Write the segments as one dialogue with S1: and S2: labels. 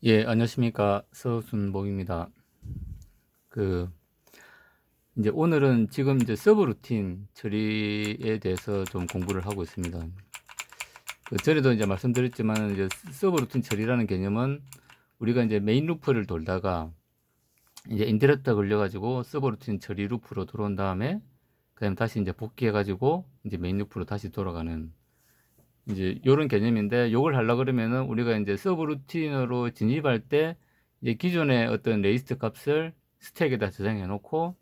S1: 예, 안녕하십니까. 서순복입니다. 그, 이제 오늘은 지금 이제 서브루틴 처리에 대해서 좀 공부를 하고 있습니다. 전에도 이제 말씀드렸지만, 이제 서브루틴 처리라는 개념은 우리가 이제 메인 루프를 돌다가 이제 인터럽트가 걸려가지고 서브루틴 처리 루프로 들어온 다음에 그다음에 다시 이제 복귀해가지고 이제 메인 루프로 다시 돌아가는 이제 요런 개념인데, 요걸 하려 그러면은 우리가 이제 서브루틴으로 진입할 때 이제 기존의 어떤 레이스트 값을 스택에다 저장해 놓고,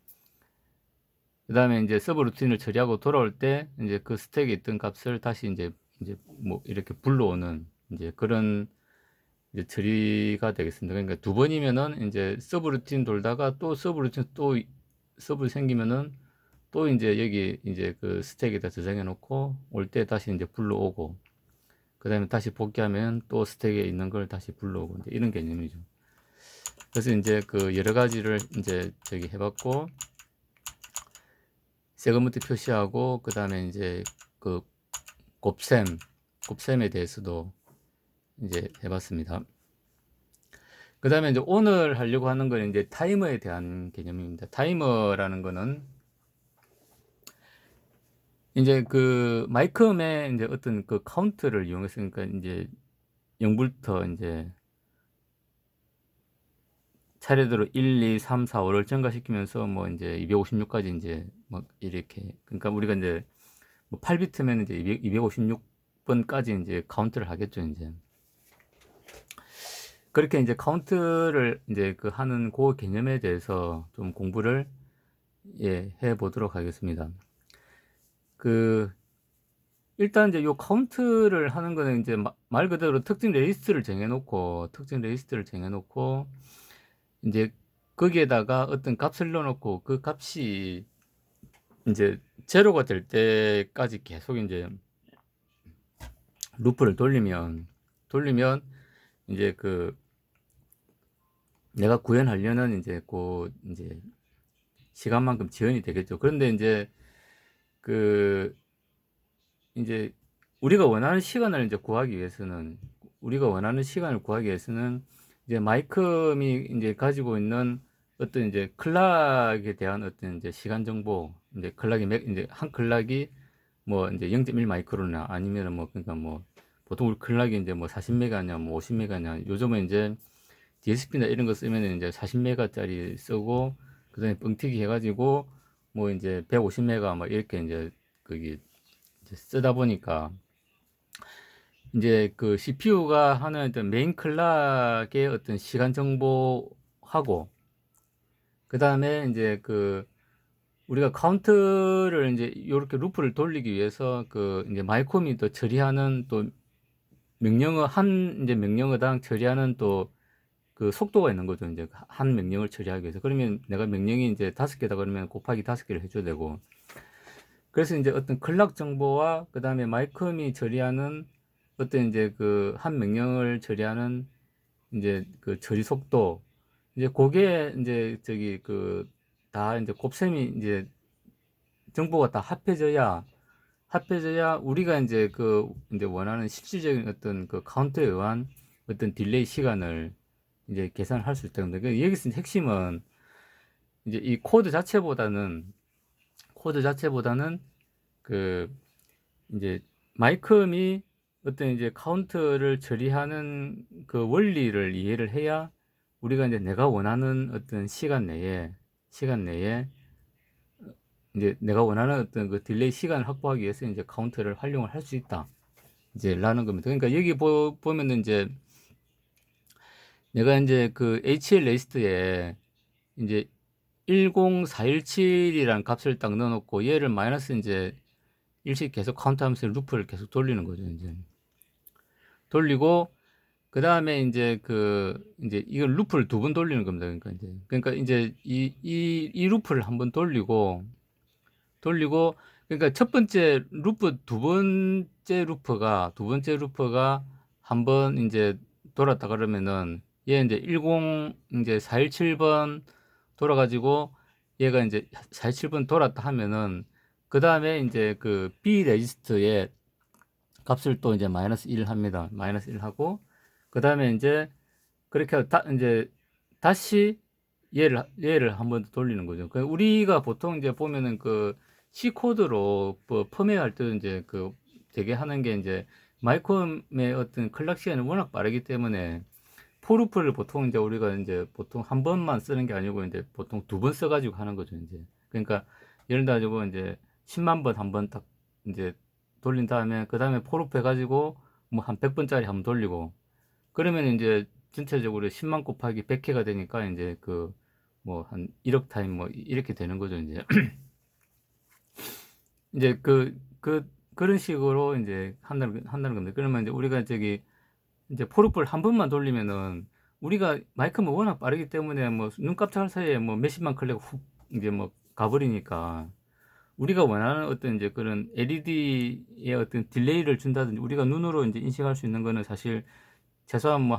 S1: 그 다음에 이제 서브루틴을 처리하고 돌아올 때 이제 그 스택에 있던 값을 다시 이제 뭐 이렇게 불러오는 이제 그런 이제 처리가 되겠습니다. 그러니까 두 번이면은 이제 서브루틴 돌다가 또 서브루틴 또 서브 생기면은 또 이제 여기 이제 그 스택에다 저장해 놓고 올 때 다시 이제 불러오고, 그 다음에 다시 복귀하면 또 스택에 있는 걸 다시 불러오고, 이제 이런 개념이죠. 그래서 이제 그 여러 가지를 이제 저기 해봤고, 세그먼트 표시하고, 그 다음에 이제 그 곱셈에 대해서도 이제 해봤습니다. 그 다음에 이제 오늘 하려고 하는 건 이제 타이머에 대한 개념입니다. 타이머라는 거는 이제 그 마이크음의 이제 어떤 그 카운트를 이용했으니까 이제 0부터 이제 차례대로 1, 2, 3, 4, 5를 증가시키면서 뭐 이제 256까지 이제 뭐 이렇게, 그러니까 우리가 이제 뭐 8비트면 이제 256번까지 이제 카운트를 하겠죠, 이제. 그렇게 이제 카운트를 이제 그 하는 그 개념에 대해서 좀 공부를 해 보도록 하겠습니다. 그 일단 이제 요 카운트를 하는 거는 이제 말 그대로 특정 레지스트를 정해 놓고 이제 거기에다가 어떤 값을 넣어 놓고 그 값이 이제 제로가 될 때까지 계속 이제 루프를 돌리면 이제 그 내가 구현하려는 이제 그 이제 시간만큼 지연이 되겠죠. 그런데 그 이제 우리가 원하는 시간을 이제 구하기 위해서는 이제 마이크롬이 이제 가지고 있는 어떤 이제 클락에 대한 어떤 이제 시간 정보, 이제 이제 한 클락이 뭐 이제 0.1 마이크로나 아니면은 뭐 그러니까 뭐 보통 우리 클락이 이제 뭐 40메가냐 뭐 50메가냐, 요즘은 이제 DSP나 이런 거 쓰면 이제 40메가짜리 쓰고 그다음에 뻥튀기 해가지고 뭐 이제 150메가 뭐 이렇게 이제 거기 이제 쓰다 보니까 이제 그 CPU가 하는 어떤 메인 클락의 어떤 시간 정보하고, 그 다음에 이제 그 우리가 카운트를 이제 이렇게 루프를 돌리기 위해서 그 이제 마이코미 또 처리하는 또 이제 명령어당 처리하는 또 그 속도가 있는 거죠. 이제 한 명령을 처리하기 위해서. 그러면 내가 명령이 이제 5개다 그러면 곱하기 5개를 해줘야 되고. 그래서 이제 어떤 클락 정보와 그 다음에 마이크롬이 처리하는 어떤 이제 그 한 명령을 처리하는 이제 그 처리 속도, 이제 그게 이제 저기 그 다 이제 곱셈이 이제 정보가 다 합해져야 우리가 이제 그 이제 원하는 실질적인 어떤 그 카운트에 의한 어떤 딜레이 시간을 이제 계산을 할 수 있다는 건데, 여기서 핵심은 이제 이 코드 자체보다는 그 이제 마이크롬이 어떤 이제 카운트를 처리하는 그 원리를 이해를 해야 우리가 이제 내가 원하는 어떤 시간 내에 이제 내가 원하는 어떤 그 딜레이 시간을 확보하기 위해서 이제 카운트를 활용을 할 수 있다, 이제 라는 겁니다. 그러니까 여기 보면은 이제 내가 이제 그 HL 리스트에 이제 10417이라는 값을 딱 넣어놓고 얘를 마이너스 이제 일씩 계속 카운트하면서 루프를 계속 돌리는 거죠. 이제 돌리고 그 다음에 이제 이걸 루프를 두 번 돌리는 겁니다. 그러니까 이제 이 루프를 한번 돌리고, 그러니까 두 번째 루프가 한번 이제 돌았다 그러면은 얘 이제 417번 돌아가지고 얘가 이제 417번 돌았다 하면은 그 다음에 이제 그 B 레지스트에 값을 또 이제 마이너스 1 합니다. 마이너스 1 하고, 그 다음에 이제 그렇게 이제 다시 얘를 한 번 더 돌리는 거죠. 우리가 보통 이제 보면은 그 C 코드로 뭐 펌웨어할 때 이제 그 되게 하는 게 이제 마이크롬의 어떤 클락 시간이 워낙 빠르기 때문에 포루프를 보통 이제 우리가 이제 보통 한 번만 쓰는 게 아니고 이제 보통 두 번 써가지고 하는 거죠. 이제 그러니까 예를 들어가지고 이제 10만 번 한 번 딱 이제 돌린 다음에 그 다음에 포루프 해가지고 뭐 한 100번짜리 한 번 돌리고 그러면 이제 전체적으로 10만 곱하기 100회가 되니까 이제 그 뭐 한 1억 타임 뭐 이렇게 되는 거죠. 이제 이제 그런 식으로 이제 한다는 겁니다. 그러면 이제 우리가 저기 이제 포르프를 한 번만 돌리면은 우리가 마이크는 워낙 빠르기 때문에 뭐 눈 깜짝할 사이에 뭐 몇십만 클릭 훅 이제 뭐 가버리니까 우리가 원하는 어떤 이제 그런 LED의 어떤 딜레이를 준다든지 우리가 눈으로 이제 인식할 수 있는 거는 사실 최소한 뭐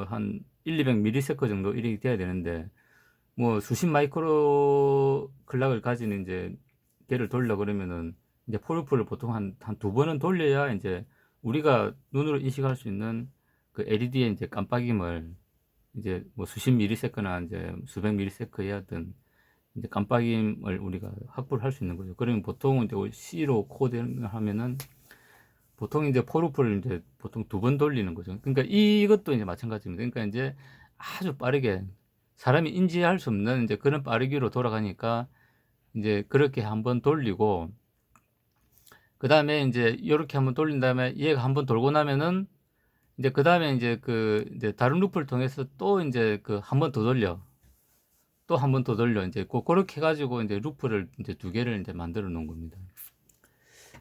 S1: 한 1, 200 밀리세컨 정도 이렇게 돼야 되는데 뭐 수십 마이크로 클락을 가진 이제 걔를 돌려 그러면은 이제 포르프를 보통 한 두 번은 돌려야 이제 우리가 눈으로 인식할 수 있는 그 LED의 이제 깜빡임을 이제 뭐 수십 밀리세컨이나 이제 수백 밀리세컨이었던 이제 깜빡임을 우리가 확보를 할 수 있는 거죠. 그러면 보통 이제 C로 코딩을 하면은 보통 이제 포르프를 이제 보통 두 번 돌리는 거죠. 그러니까 이것도 이제 마찬가지입니다. 그러니까 이제 아주 빠르게 사람이 인지할 수 없는 이제 그런 빠르기로 돌아가니까 이제 그렇게 한번 돌리고 그 다음에 이제 이렇게 한번 돌린 다음에 얘가 한번 돌고 나면은 이제 그 다음에 이제 그 이제 다른 루프를 통해서 또 이제 그 한 번 더 돌려 또 한 번 더 돌려 이제 그렇게 해가지고 이제 루프를 이제 두 개를 이제 만들어 놓은 겁니다.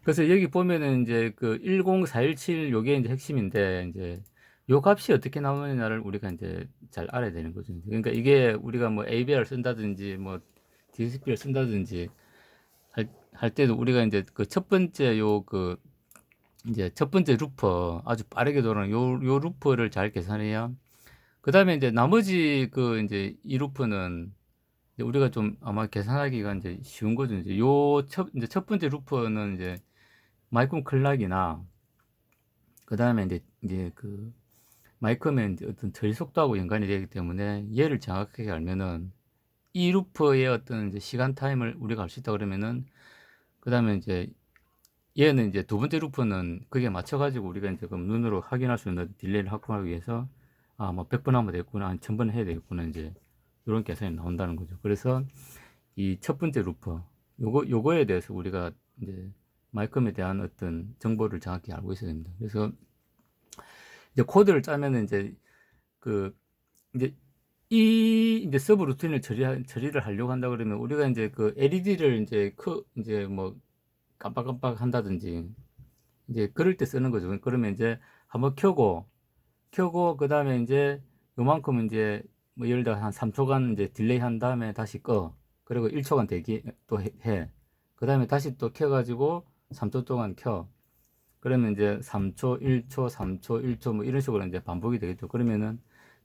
S1: 그래서 여기 보면은 이제 그 10417 요게 이제 핵심인데 이제 요 값이 어떻게 나오느냐를 우리가 이제 잘 알아야 되는 거죠. 그러니까 이게 우리가 뭐 ABR 쓴다든지 뭐 DSP를 쓴다든지 할 때도 우리가 이제 그 첫 번째 이제 첫 번째 루퍼 아주 빠르게 돌아가는 요 루퍼를 잘 계산해야 그 다음에 이제 나머지 그 이제 이 루퍼는 이제 우리가 좀 아마 계산하기가 이제 쉬운 거죠. 이제 이제 첫 번째 루퍼는 이제 마이크론 클락이나 그 다음에 이제 그 마이크로의 이제 어떤 처리 속도하고 연관이 되기 때문에 얘를 정확하게 알면은 이 루퍼의 어떤 이제 시간 타임을 우리가 알 수 있다 그러면은 그 다음에 이제 얘는 이제 두 번째 루프는 그게 맞춰가지고 우리가 이제 그럼 눈으로 확인할 수 있는 딜레이를 확보하기 위해서 뭐 100번 하면 되겠구나, 한 1000번 해야 되겠구나, 이제 이런 계산이 나온다는 거죠. 그래서 이 첫 번째 루프, 요거에 대해서 우리가 이제 마이크롬에 대한 어떤 정보를 정확히 알고 있어야 됩니다. 그래서 이제 코드를 짜면은 이제 그 이제 이제 서브 루틴을 처리를 하려고 한다 그러면 우리가 이제 그 LED를 이제 뭐 깜빡깜빡 한다든지 이제 그럴 때 쓰는 거죠. 그러면 이제 한번 켜고 그 다음에 이제 요만큼 이제 뭐 예를 들어 한 3초간 이제 딜레이 한 다음에 다시 꺼. 그리고 1초간 대기 또 해. 그 다음에 다시 또 켜가지고 3초 동안 켜. 그러면 이제 3초, 1초, 3초, 1초 뭐 이런 식으로 이제 반복이 되겠죠. 그러면은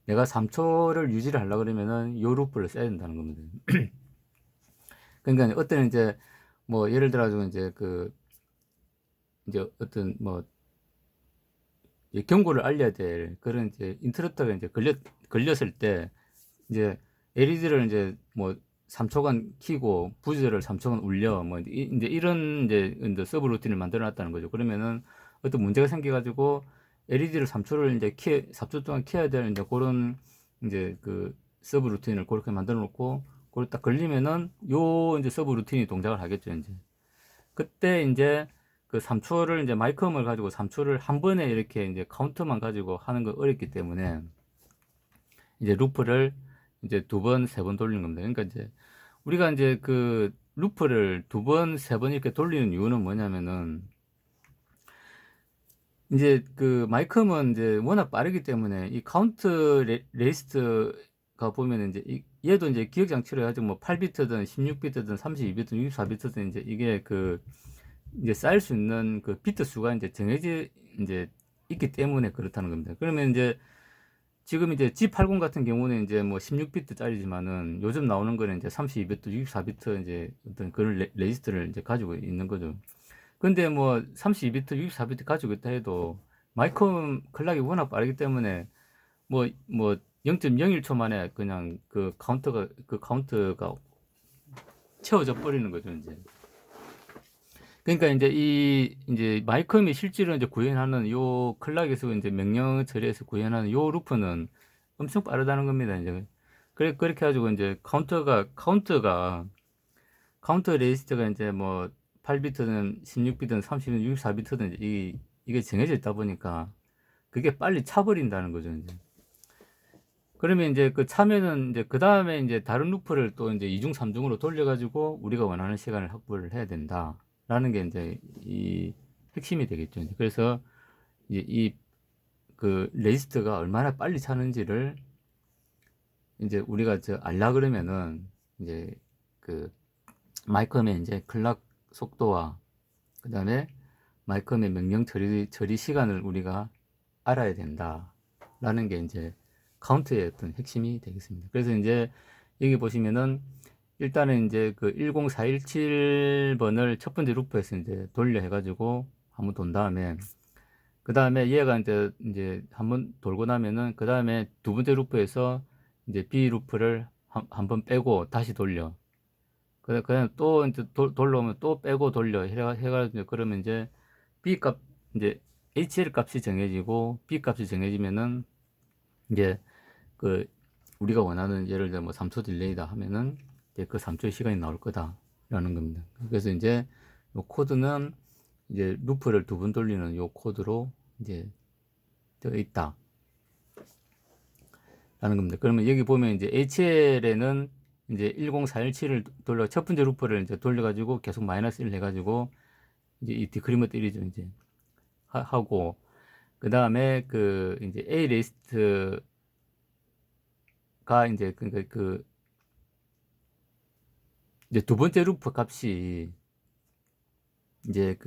S1: 내가 3초를 유지를 하려고 그러면은 요 루프를 써야 된다는 겁니다. 그러니까 어떤 이제 뭐 예를 들어 가지고 이제 이제 어떤 뭐 경고를 알려야 될 그런 이제 인터럽터가 이제 걸렸을 때 이제 LED를 이제 뭐 3초간 켜고 부저를 3초간 울려 뭐 이제 이런 이제 서브 루틴을 만들어 놨다는 거죠. 그러면은 어떤 문제가 생겨 가지고 LED를 3초를 이제 3초 동안 켜야 되는 이제 그런 이제 그 서브 루틴을 그렇게 만들어 놓고 그걸 딱 걸리면은 요 이제 서브 루틴이 동작을 하겠죠, 이제. 그때 이제 그 3초를 이제 마이크롬을 가지고 3초를 한 번에 이렇게 이제 카운트만 가지고 하는 거 어렵기 때문에 이제 루프를 이제 두 번, 세 번 돌리는 겁니다. 그러니까 이제 우리가 이제 그 루프를 두 번, 세 번 이렇게 돌리는 이유는 뭐냐면은 이제 그 마이크롬은 이제 워낙 빠르기 때문에 이 카운트 레이스트가 보면은 이제 얘도 이제 기억 장치로 해가지고 뭐 8비트든 16비트든 32비트든 64비트든 이제 이게 이제 쌓일 수 있는 그 비트 수가 이제 정해져 이제 있기 때문에 그렇다는 겁니다. 그러면 이제 지금 이제 G80 같은 경우는 이제 뭐 16비트짜리지만은 요즘 나오는 거는 이제 32비트, 64비트 이제 어떤 그런 레지스트를 이제 가지고 있는 거죠. 근데 뭐 32비트, 64비트 가지고 있다 해도 마이크론 클락이 워낙 빠르기 때문에 뭐 0.01초 만에 그냥 그 카운트가 채워져 버리는 거죠, 이제. 그러니까 이제 이제 마이크롬이 실제로 이제 구현하는 요 클락에서 이제 명령 처리해서 구현하는 요 루프는 엄청 빠르다는 겁니다, 이제. 그렇게 해가지고 이제 카운터 레지스터가 이제 뭐 8비트든 16비트든 30비트든 64비트든 이게 정해져 있다 보니까 그게 빨리 차버린다는 거죠, 이제. 그러면 이제 그 차면은 이제 그 다음에 이제 다른 루프를 또 이제 2중, 3중으로 돌려가지고 우리가 원하는 시간을 확보를 해야 된다라는 게 이제 이 핵심이 되겠죠. 그래서 이제 그 레지스터가 얼마나 빨리 차는지를 이제 우리가 알라 그러면은 이제 그 마이크롬의 이제 클락 속도와 그 다음에 마이크롬의 명령 처리 시간을 우리가 알아야 된다라는 게 이제 카운트의 어떤 핵심이 되겠습니다. 그래서 이제 여기 보시면은 일단은 이제 그 10417번을 첫 번째 루프에서 이제 돌려 해가지고 한번 돈 다음에 그 다음에 얘가 이제 한번 돌고 나면은 그 다음에 두 번째 루프에서 이제 B 루프를 한번 빼고 다시 돌려. 그냥 또 이제 돌려오면 또 빼고 돌려 해가지고 그러면 이제 B 값 이제 HL 값이 정해지고 B 값이 정해지면은 이제 그 우리가 원하는 예를 들어 뭐 3초 딜레이다 하면은 이제 그 3초의 시간이 나올 거다라는 겁니다. 그래서 이제 요 코드는 이제 루프를 두 번 돌리는 요 코드로 이제 되어 있다 라는 겁니다. 그러면 여기 보면 이제 HL에는 이제 10417을 돌려 첫 번째 루프를 이제 돌려가지고 계속 마이너스 1 해가지고 이제 이 디크리머 때리죠, 이제 하고 그 다음에 그 이제 A 리스트가 이제 그러니까 그 이제 두 번째 루프 값이 이제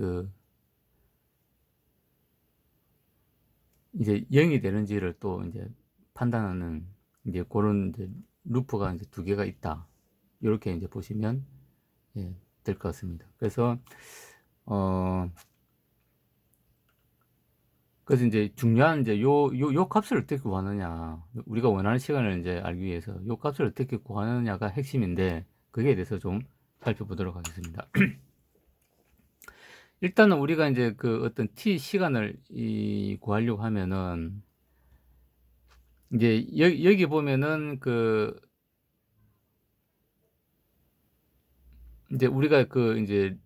S1: 이제 0이 되는지를 또 이제 판단하는 이제 그런 이제 루프가 이제 두 개가 있다. 이렇게 이제 보시면 예, 될 것 같습니다. 그래서 그래서 이제 중요한 이제 요 값을 어떻게 구하느냐. 우리가 원하는 시간을 이제 알기 위해서 요 값을 어떻게 구하느냐가 핵심인데 그게 대해서 좀 살펴보도록 하겠습니다. 일단은 우리가 이제 그 어떤 t 시간을 구하려고 하면은 이제 여기 보면은 그 이제 우리가 그 이제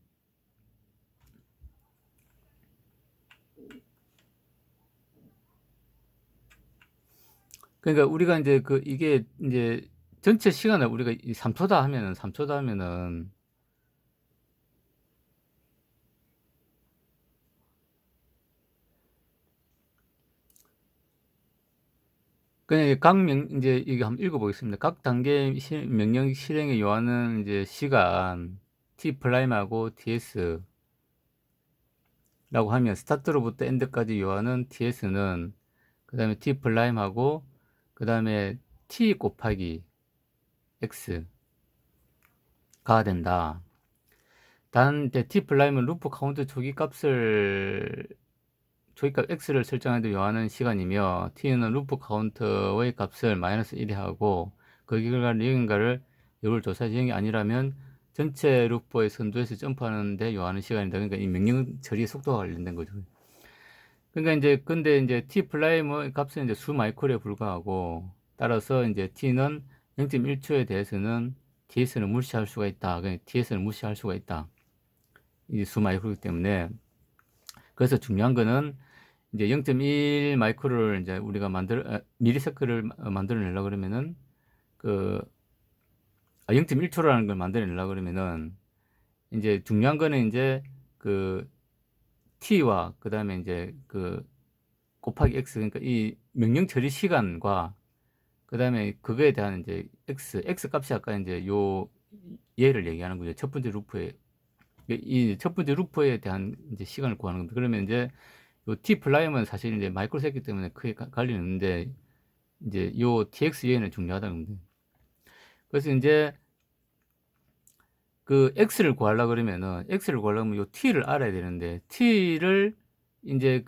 S1: 그러니까 우리가 이제 그 이게 이제 전체 시간을 우리가 3초다 하면은 그냥 이제 이게 한번 읽어보겠습니다. 각 단계 명령 실행에 요하는 이제 시간 t 프라임하고 ts 라고 하면 스타트로부터 엔드까지 요하는 ts는 그 다음에 t 프라임하고 그 다음에 t 곱하기 x가 된다. 단 t 프라임은 루프 카운트 초기값 x를 설정해도 요하는 시간이며 t는 루프 카운트의 값을 마이너스 1이 하고 그 결과를 0인가를 요를 조사해서 0이 아니라면 전체 루프의 선두에서 점프하는데 요하는 시간이다. 그러니까 이 명령 처리 속도가 관련된 거죠. 그러니까 이제 근데 이제 t 프라임의 값은 이제 수 마이크로에 불과하고 따라서 이제 t는 0.1초에 대해서는 ts는 무시할 수가 있다. 그러니까 ts는 무시할 수가 있다. 이 수 마이크로이기 때문에 그래서 중요한 거는 이제 0.1 마이크로를 이제 우리가 미리세컨을 만들어내려고 그러면은 0.1초라는 걸 만들어내려고 그러면은 이제 중요한 거는 이제 그 t와 그 다음에 이제 그 곱하기 x 그러니까 이 명령 처리 시간과 그 다음에 그거에 대한 이제 x 값이 아까 이제 요 얘를 얘기하는 거죠. 첫 번째 루프에 이 첫 번째 루프에 대한 이제 시간을 구하는 겁니다. 그러면 이제 요 t 프라임은 사실 이제 마이크로세기 때문에 크게 관련이 없는데 이제 요 tx 얘는 중요하다는 겁니다. 그래서 이제 그 x를 구하려면 요 t를 알아야 되는데 t를 이제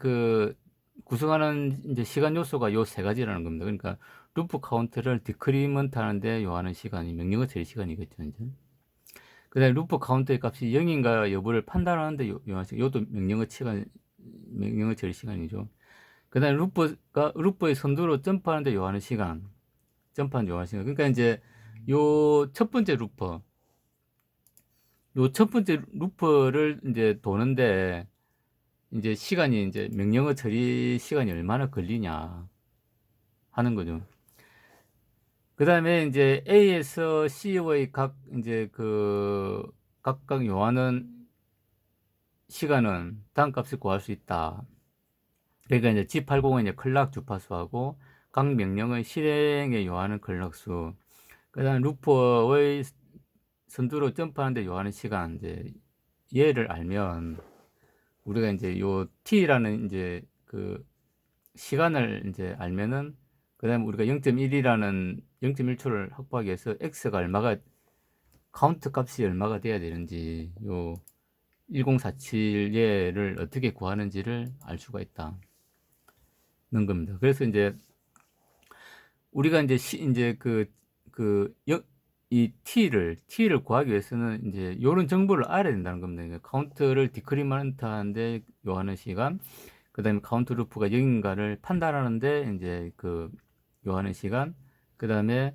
S1: 구성하는 이제 시간 요소가 요 세 가지라는 겁니다. 그러니까 루프 카운트를 디크리먼트 하는데 요하는 시간이 명령어 처리 시간이겠죠, 이제. 그다음에 루프 카운트의 값이 0인가 여부를 판단하는데 요하는 시간, 요도 명령어 처리 시간이죠. 그다음에 루프의 선두로 점프하는데 요하는 시간, 그러니까 이제 요 첫 번째 루퍼를 이제 도는데 이제 시간이 이제 명령어 처리 시간이 얼마나 걸리냐 하는 거죠. 그 다음에 이제 A에서 C의 이제 각각 요하는 시간은 다음 값을 구할 수 있다. 그러니까 이제 G80은 이제 클락 주파수하고 각 명령의 실행에 요하는 클락수, 그 다음 루퍼의 선두로 점프하는데 요하는 시간, 이제 얘를 알면 우리가 이제 요 t라는 이제 그 시간을 이제 알면은 그다음에 우리가 0.1이라는 0.1초를 확보하기 위해서 x가 얼마가 카운트 값이 얼마가 돼야 되는지 요 1047얘를 어떻게 구하는지를 알 수가 있다는 겁니다. 그래서 이제 우리가 이제 이 t를 구하기 위해서는 이제 요런 정보를 알아야 된다는 겁니다. 카운트를 디크리먼트 하는데 요하는 시간, 그 다음에 카운트 루프가 0인가를 판단하는데 이제 요하는 시간, 그 다음에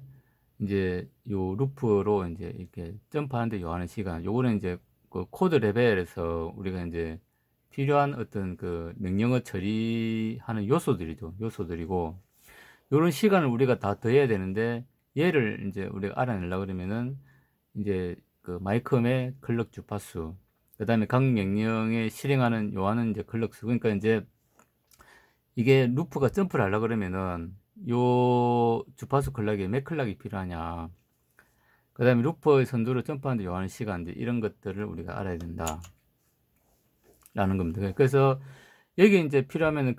S1: 이제 요 루프로 이제 이렇게 점프하는데 요하는 시간, 요거는 이제 그 코드 레벨에서 우리가 이제 필요한 어떤 그 명령어 처리하는 요소들이고, 요런 시간을 우리가 다 더해야 되는데, 얘를 이제 우리가 알아내려고 그러면은 이제 그 마이크롬의 클럭 주파수, 그 다음에 각 명령에 실행하는 요하는 이제 클럭수, 그러니까 이제 이게 루프가 점프를 하려고 그러면은 요 주파수 클락에 몇 클락이 필요하냐, 그 다음에 루퍼의 선두로 점프하는데 요하는 시간, 이제 이런 것들을 우리가 알아야 된다 라는 겁니다. 그래서 여기 이제 필요하면은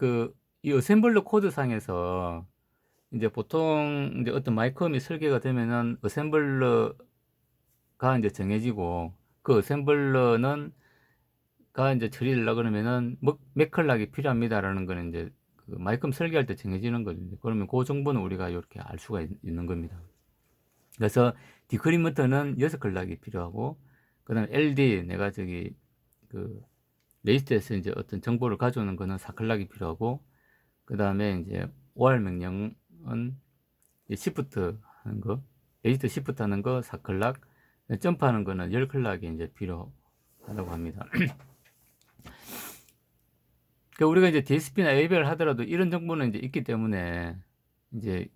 S1: 이 어셈블러 코드 상에서 이제 보통 이제 어떤 마이크롬이 설계가 되면은 어셈블러가 이제 정해지고, 그 어셈블러는 이제 처리를 하려고 그러면은 몇 클락이 필요합니다라는 거는 이제 그 마이크롬 설계할 때 정해지는 거거든요. 그러면 그 정보는 우리가 이렇게 알 수가 있는 겁니다. 그래서 디크리먼트는 6클락이 필요하고, 그 다음에 LD, 내가 레지스트에서 이제 어떤 정보를 가져오는 거는 4클락이 필요하고, 그 다음에 이제 OR 명령은 시프트 하는 거, 레지스트 시프트 하는 거 4클락, 점프하는 거는 10클락이 이제 필요하다고 합니다. 우리가 이제 DSP나 AB를 하더라도 이런 정보는 이제 있기 때문에 이제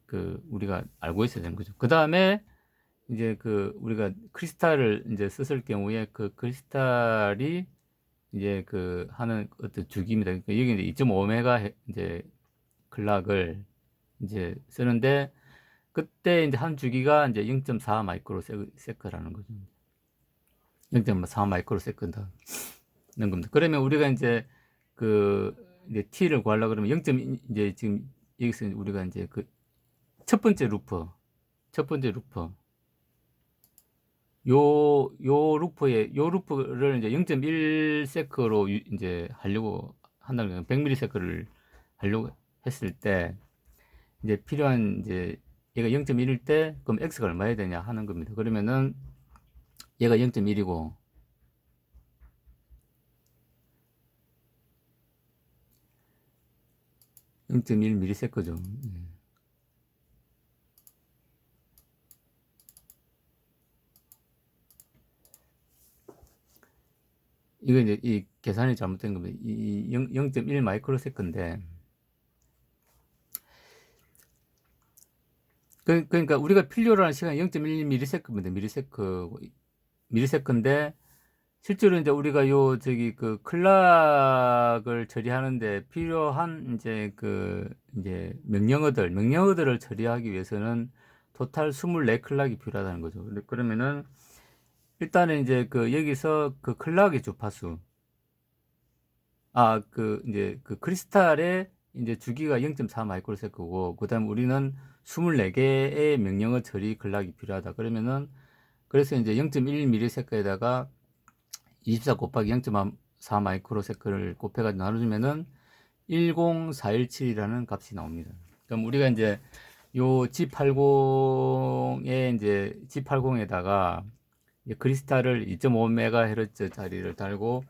S1: 우리가 알고 있어야 되는 거죠. 그 다음에 이제 우리가 크리스탈을 이제 썼을 경우에 그 크리스탈이 이제 하는 어떤 주기입니다. 그러니까 여기 이제 2.5메가 이제 클락을 이제 쓰는데, 그때 이제 한 주기가 이제 0.4 마이크로 세크라는 거죠. 0.4 마이크로 세컨드는 겁니다. 그러면 우리가 이제 이제 t를 구하려고 그러면 0. 이제 지금 여기서 우리가 이제 첫 번째 루퍼 요 루프를 이제 0.1 세크로 이제 하려고 한다는 거예요. 100ms를 하려고 했을 때 이제 필요한 이제 얘가 0.1일 때 그럼 x가 얼마야 되냐 하는 겁니다. 그러면은 얘가 0.1이고 0.1ms죠. 이거 이제 이 계산이 잘못된 겁니다. 이 0.1 마이크로세컨드인데, 그러니까 우리가 필요로 하는 시간이 0.1 미리세컨드입니다. 미리세컨드인데 실제로 이제 우리가 클락을 처리하는데 필요한 이제 명령어들을 처리하기 위해서는 토탈 24클락이 필요하다는 거죠. 그러면은 일단은 이제 여기서 클락의 주파수, 이제 크리스탈의 이제 주기가 0.4 마이크로세컨드고, 그 다음 우리는 24개의 명령어 처리 클락이 필요하다. 그래서 이제 0.1 미리세컨드에다가 24 곱하기 0.4 마이크로세컨드를 곱해가지고 나눠주면은 10417이라는 값이 나옵니다. 그럼 우리가 이제 요 G80에 이제 G80에다가 크리스탈을 2.5MHz 짜리를 달고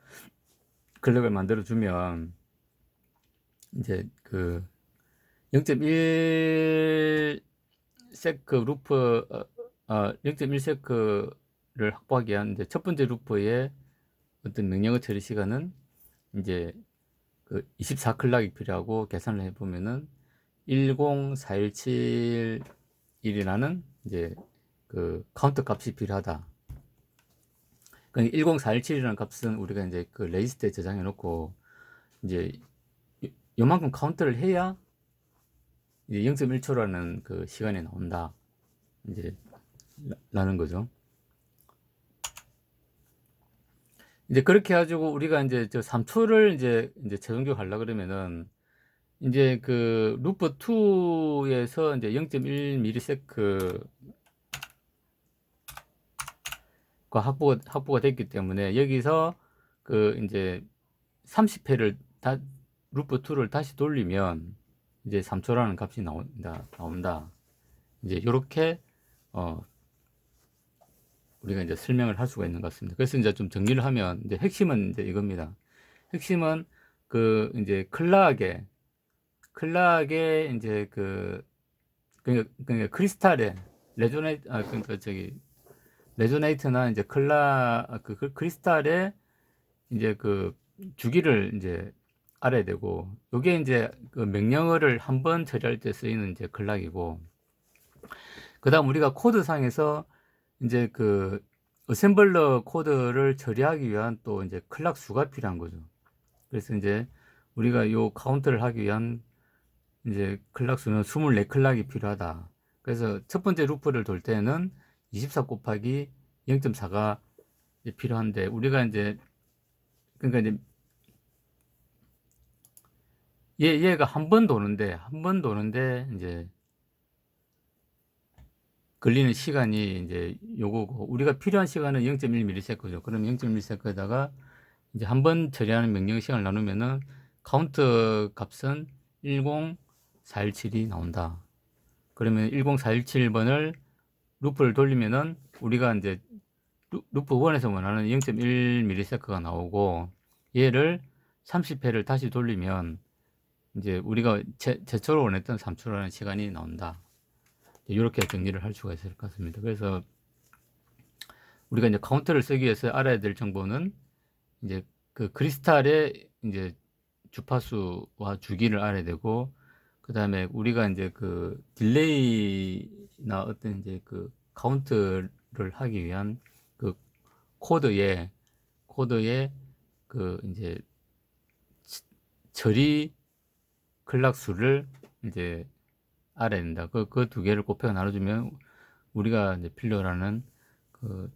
S1: 클럭을 만들어 주면 이제 그 0.1 세크 루프 0.1 세크를 확보하기 위한 이제 첫 번째 루프의 어떤 명령어 처리 시간은 이제 그 24클락이 필요하고 계산을 해보면은 10417이라는 이제 그 카운터 값이 필요하다. 그러니까 10417이라는 값은 우리가 이제 그 레지스터에 저장해 놓고 이제 요만큼 카운트를 해야 이제 0.1초라는 그 시간이 나온다. 이제 라는 거죠. 이제 그렇게 해가지고 우리가 이제 저 3초를 이제 최종적으로 하려 그러면은 이제 그 루프 2에서 이제 0.1ms가 확보가 됐기 때문에 여기서 그 이제 30회를 루프 2를 다시 돌리면 이제 3초라는 값이 나온다. 이제 이렇게 우리가 이제 설명을 할 수가 있는 것 같습니다. 그래서 이제 좀 정리를 하면 이제 핵심은 이제 이겁니다. 핵심은 그 이제 클락에 이제 그러니까 크리스탈에 레조네이트나 이제 크리스탈에 이제 그 주기를 이제 알아야 되고, 요게 이제 그 명령어를 한번 처리할 때 쓰이는 이제 클락이고, 그 다음 우리가 코드상에서 이제 그 어셈블러 코드를 처리하기 위한 또 이제 클락 수가 필요한 거죠. 그래서 이제 우리가 요 카운트를 하기 위한 이제 클락 수는 24클락이 필요하다. 그래서 첫 번째 루프를 돌 때는 24 곱하기 0.4가 필요한데, 우리가 이제 그러니까 이제 얘가 한 번 도는데 이제 걸리는 시간이 이제 요거고, 우리가 필요한 시간은 0.1ms죠. 그럼 0.1ms에다가 이제 한 번 처리하는 명령 시간을 나누면은 카운트 값은 10417이 나온다. 그러면 10417번을 루프를 돌리면은 우리가 이제 루프 1에서 원하는 0.1ms가 나오고, 얘를 30회를 다시 돌리면 이제 우리가 최초로 원했던 3초라는 시간이 나온다. 이렇게 정리를 할 수가 있을 것 같습니다. 그래서 우리가 이제 카운터를 쓰기 위해서 알아야 될 정보는 이제 그 크리스탈의 이제 주파수와 주기를 알아야 되고, 그 다음에 우리가 이제 그 딜레이나 어떤 이제 그 카운트를 하기 위한 그 코드의 그 이제 처리 클락 수를 이제 알아야 된다. 그 두 개를 곱해서 나눠주면 우리가 이제 필요로 하는 그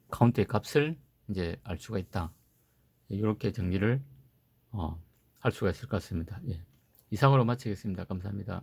S1: 카운트의 값을 이제 알 수가 있다. 이렇게 정리를 할 수가 있을 것 같습니다. 예. 이상으로 마치겠습니다. 감사합니다.